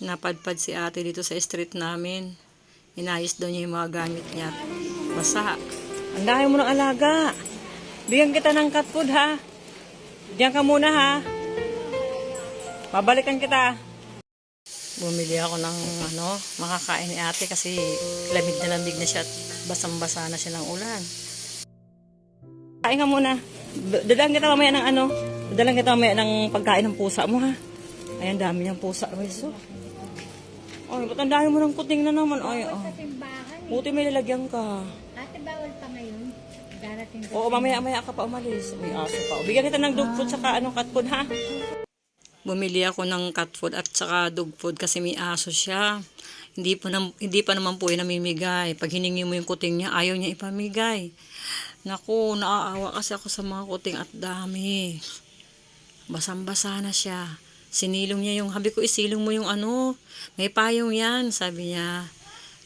Napadpad si ate dito sa street namin. Inayos daw niya yung mga gamit niya. Basa. Ang dami mo ng alaga. Bigyan kita ng cat food ha. Diyan ka muna ha. Babalikan kita. Bumili ako ng makakain ni ate kasi lamig na siya at basang-basa na siya ng ulan. Kain ka muna. Dadalan kita mamaya ng Dadalan kita mamaya ng pagkain ng pusa mo ha. Ayan, dami niyang pusa. Ay, ba't ang dami mo ng kuting na naman? Ay, buti may lalagyan ka. Ate, bawal pa ngayon. Darating Oo, mamaya ka pa umalis. May aso pa. Bigyan kita ng dog food saka cat food ha. Bumili ako ng cat food at saka dog food kasi may aso siya. Hindi pa naman po yung namimigay. Pag hiningi mo yung kuting niya, ayaw niya ipamigay. Naku, naaawa kasi ako sa mga kuting at dami. Basang-basa na siya. Sinilong niya yung, habi ko isilong mo yung may payong yan, sabi niya.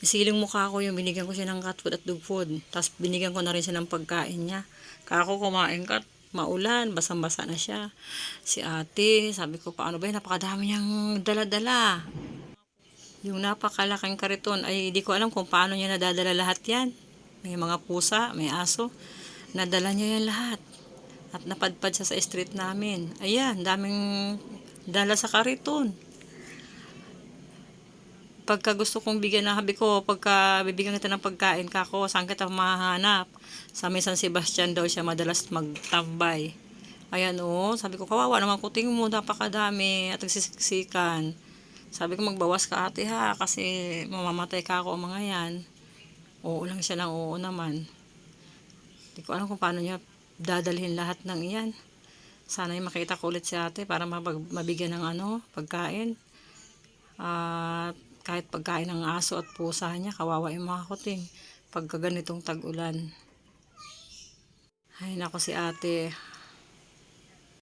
Isilong mo kako yung, binigyan ko siya ng cat food at dog food. Tapos binigyan ko na rin siya ng pagkain niya. Kako kumain ka, maulan, basang-basa na siya. Si ate, sabi ko, paano ba yun, napakadami niyang dala-dala. Yung napakalaking kariton, ay di ko alam kung paano niya nadadala lahat yan. May mga pusa, may aso. Nadala niya yan lahat. At napadpad siya sa street namin. Ayan, daming dala sa kariton. Pagka gusto kong bigyan na habi ko, pagka bibigyan kita ng pagkain kako, saan kita mahanap? Sa may San Sebastian daw siya madalas magtambay. Ayan sabi ko, kawawa naman kuting mo, napakadami at nagsisiksikan. Sabi ko, magbawas ka ate ha, kasi mamamatay ka ako mga yan. Oo lang siya ng oo naman. Hindi ko alam kung paano niya dadalhin lahat ng iyan. Sana yung makita ko ulit si ate para mabigyan ng pagkain. At kahit pagkain ng aso at pusa niya, kawawa yung mga kuting pagka ganitong tag-ulan. Ay nako si ate,